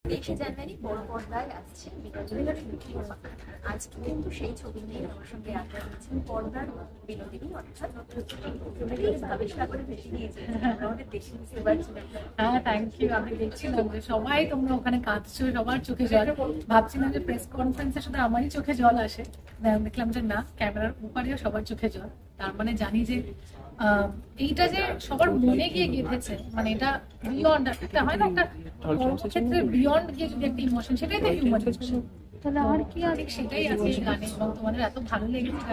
23শে জানুয়ারি বড় পর্দায় আসছে বিনোদিনীর লুকিয়ে পাখা। আজকে কিন্তু সেই ছবি নিয়ে আমার সঙ্গে আড্ডা দিচ্ছেন পর্দার বিনোদিনী, অর্থাৎ ভাবেশ করে ভেসে নিয়েছে আমাদের দেশে বুঝতে পারছিলাম। হ্যাঁ, থ্যাংক ইউ। আমি দেখছিলাম যে সবাই তোমরা ওখানে কাঁদছো, সবার চোখে জল। ভাবছিলাম যে প্রেস কনফারেন্সে শুধু আমারই চোখে জল আসে, দেখলাম যে না, ক্যামেরার উপরেও সবার চোখে জল। তার মানে জানি যে এইটা যে সবার মনে গিয়ে গেঁথেছে, মানে এটা বিয়ন্ড একটা হয় না, একটা কর্মক্ষেত্রে বিয়ন্ড গিয়ে যদি একটা ইমোশন, সেটাই তো হিউম্যান ইমোশন। তাহলে আর কি, আর সেটাই আছে এই গানে। এবং তোমাদের এত ভালো লেগেছে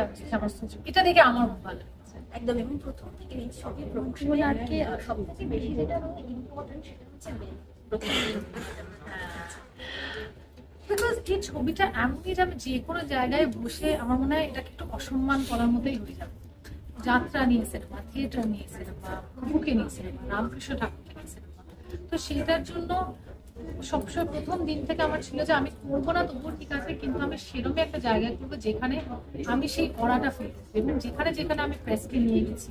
এটা দেখে আমার খুব ভালো লেগেছে একদম। এবং প্রথম থেকে এই ছবির প্রমোশনে আর কি সব থেকে বেশি যেটা ইম্পর্টেন্ট সেটা হচ্ছে বিকজ এই ছবিটা এমনই যাবে যে কোনো জায়গায় বসে, আমার মনে হয় এটাকে একটু অসম্মান করার মতোই হয়ে যাবে। যাত্রা নিয়ে সিনেমা, থিয়েটার নিয়ে সিনেমা, প্রভুকে নিয়ে সিনেমা, রামকৃষ্ণ ঠাকুরকে নিয়ে সিনেমা। তো সেটার জন্য সবসময় প্রথম দিন থেকে আমার ছিল যে আমি করবো না তবুও ঠিক আছে, কিন্তু আমি সেরকমই একটা জায়গায় করবো যেখানে আমি সেই অরাটা ফিল করবো। এবং যেখানে যেখানে আমি প্রেসকে নিয়ে গেছি,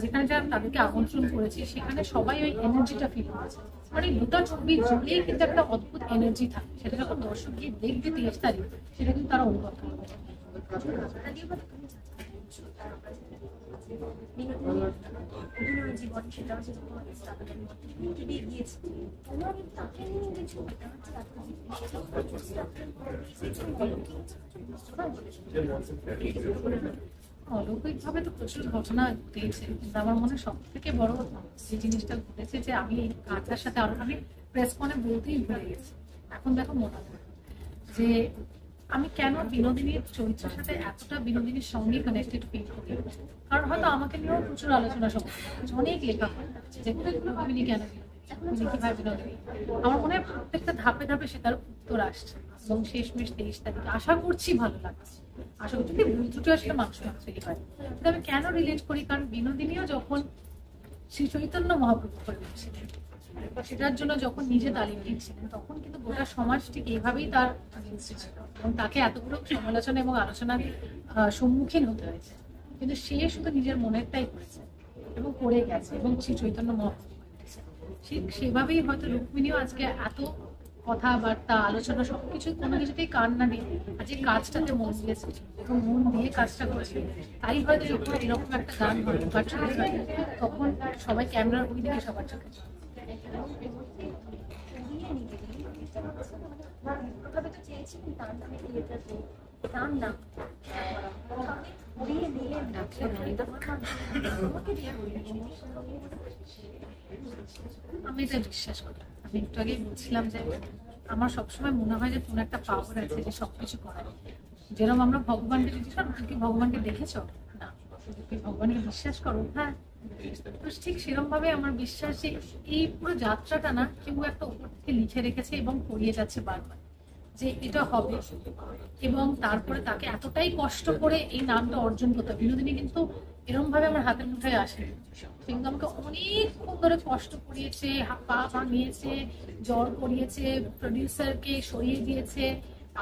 যেখানে যেখানে তাদেরকে আমন্ত্রণ করেছি, সেখানে সবাই ওই এনার্জিটা ফিল করেছে। মানে দুটো ছবি জুড়েই কিন্তু একটা অদ্ভুত এনার্জি থাকে, সেটা যখন দর্শক গিয়ে দেখবে 23 তারিখ, সেটা কিন্তু তারা অনুভব করবে। অভিনয় জীবন সেটা হচ্ছে গিয়েছে তাকে নিয়ে যে ছবিটা অলৌকিকভাবে তো প্রচুর ঘটনা ঘটেছে, কিন্তু আমার মনে হয় সব থেকে বড় যে জিনিসটা ঘটেছে যে আমি এই কাঁথার সাথে আমি প্রেস কনে বলতেই ভুলে গেছি, এখন দেখো মনে হয় যে আমি কেন বিনোদিনীর চরিত্রের সাথে এতটা বিনোদিনীর সঙ্গে কানেক্টেড ফিল করি। কারণ হয়তো আমাকে নিয়েও প্রচুর আলোচনা সব অনেক লেখা হয় যেগুলো এগুলো ভাবিনি কেন কিভাবে বিনোদিনী। আমার মনে হয় প্রত্যেকটা ধাপে ধাপে সে তার উত্তর আসছে, এবং শেষমেশ 23 তারিখ আশা করছি ভালো লাগছে। আশা করছি যে ভুল ত্রুটি আসলে মানুষ মানুষেরই হয়, কিন্তু আমি কেন রিলেট করি, কারণ বিনোদিনীও যখন শ্রী চৈতন্য মহাপ্রভু করেছিলেন, সেটার জন্য যখন নিজে তালিম নিচ্ছিলেন, তখন কিন্তু গোটা সমাজ ঠিক এইভাবেই তার ছিল, এবং তাকে এতগুলো সমালোচনা এবং আলোচনার সম্মুখীন হতে হয়েছে। কিন্তু সে শুধু নিজের মনেরটাই করেছে এবং করে গেছে, এবং শ্রী চৈতন্য মহাপ্রভু করেছে। সেভাবেই হয়তো রুক্মিণীও আজকে এত কথাবার্তা আলোচনা সবকিছু কোনো কিছুতেই কান না দিয়ে আজকে কাজটাতে মন দিয়েছে এবং মন দিয়ে কাজটা করেছে। তাই হয়তো যখন এরকম একটা গান হয় তখন সবাই ক্যামেরার ওই দিকে সবার চোখে আমি এটা বিশ্বাস করি। আমি একটু আগেই বলছিলাম যে আমার সবসময় মনে হয় যে কোনো একটা পাওয়ার আছে যে সবকিছু করায়। যেরকম আমরা ভগবানকে যদি তুমি কি ভগবানকে দেখেছ না, তুমি ভগবানকে বিশ্বাস করো, হ্যাঁ, ঠিক সেরকম ভাবে আমার বিশ্বাস যে এই পুরো যাত্রাটা না কেউ একটা উপর থেকে লিখে রেখেছে এবং পড়িয়ে যাচ্ছে বারবার যে এটা হবে, এবং তারপরে তাকে এতটাই কষ্ট করে এই নামটা অর্জন করতে হবে। বিনোদিনী কিন্তু এরকম ভাবে আমার হাতের মুঠোয় আসে, কিন্তু আমাকে অনেকক্ষণ ধরে কষ্ট করিয়েছে, পা ভাঙিয়েছে, জ্বর করিয়েছে, প্রডিউসারকে সরিয়ে দিয়েছে,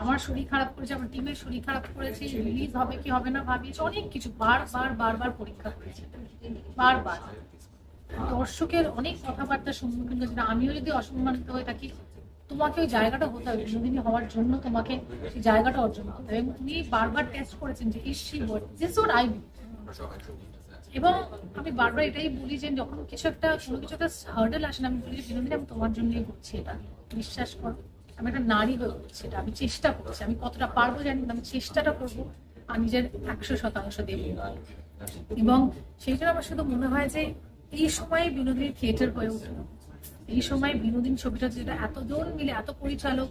আমার শরীর খারাপ করেছে, আমার টিমের শরীর খারাপ করেছে, রিলিজ হবে কি হবে না ভাবিয়েছে, অনেক কিছু বারবার পরীক্ষা করেছে, বারবার দর্শকের অনেক কথাবার্তার সম্মুখীন হয়েছে। আমিও যদি অসম্মানিত হয়ে থাকি, তোমাকে ওই জায়গাটা হতে হবে, বিনোদিনী হওয়ার জন্য তোমাকে সেই জায়গাটা অর্জন করতে হবে। এবং উনি বারবার টেস্ট করেছেন যে এবং আমি বারবার এটাই বলি যে যখন কোনো কিছু একটা হার্ডেল আসে না, আমি বলি যে বিনোদিনী আমি তোমার জন্যই করছি, এটা বিশ্বাস করো, আমি একটা নারী হয়ে করছি, এটা আমি চেষ্টা করছি, আমি কতটা পারবো জানি না, আমি চেষ্টাটা করবো আর নিজের 100% দেবো। এবং সেই জন্য আমার শুধু মনে হয় যে এই সময়ে বিনোদিনীর থিয়েটার হয়ে উঠল, এই সময় বিনোদিনী ছবিটা যেটা এতজন মিলে, এত পরিচালক,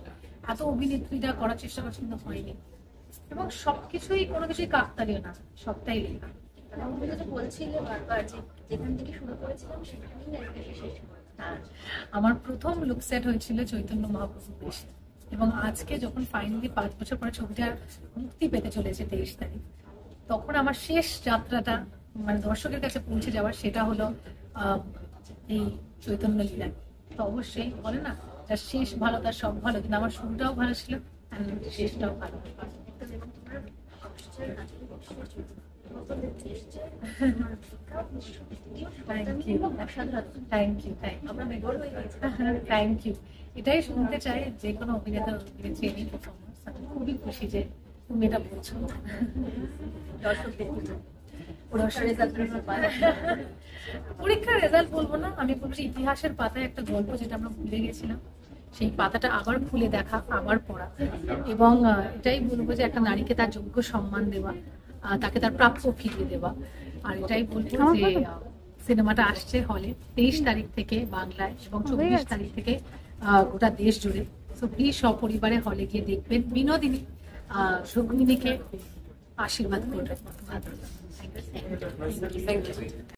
এত অভিনেত্রীরা করার চেষ্টা করছে, কিন্তু হয়নি। এবং সবকিছুই কোনো কিছুই কাকতালীয় না, সবটাই লেখা। আমার প্রথম লুক সেট হয়েছিল চৈতন্য মহাপ্রভুর বেশে, এবং আজকে যখন ফাইনালি 5 বছর পরে ছবিটা মুক্তি পেতে চলেছে 23 তারিখ, তখন আমার শেষ যাত্রাটা মানে দর্শকের কাছে পৌঁছে যাওয়ার, সেটা হলো এই চৈতন্য লীলা। তো অবশ্যই বলে না, তার শেষ ভালো তার সব ভালো, কিন্তু আমার শুরুটাও ভালো ছিল, শেষটাও ভালো। নতুন এসছে থ্যাংক ইউ অসাধারণ। থ্যাংক ইউ থ্যাংক ইউ আমরা বেগর হয়ে গেছি। Thank you. এটাই শুনতে চাই যে কোনো অভিনেতা অভিনেত্রী এনি পারফরমেন্স। আমি খুবই খুশি যে তুমি এটা বলছো। দর্শকদের পরীক্ষার রেজাল্ট বলবো না, আমি বলছি ইতিহাসের পাতায় একটা গল্প যেটা আমরা ভুলে গেছিলাম, সেই পাতাটা আবার খুলে দেখা, আবার পড়া, এবং এটাই বলবো যে একটা নারীকে তার যোগ্য সম্মান দেওয়া, তাকে তার প্রাপ্য ফিরিয়ে দেওয়া। আর এটাই বলবো যে সিনেমাটা আসছে হলে 23 তারিখ থেকে বাংলায় এবং 24 তারিখ থেকে গোটা দেশ জুড়ে। তো প্লিজ সপরিবারে হলে গিয়ে দেখবেন। বিনোদিনী রুক্মিণীকে আশীর্বাদ করবেন। Thank you.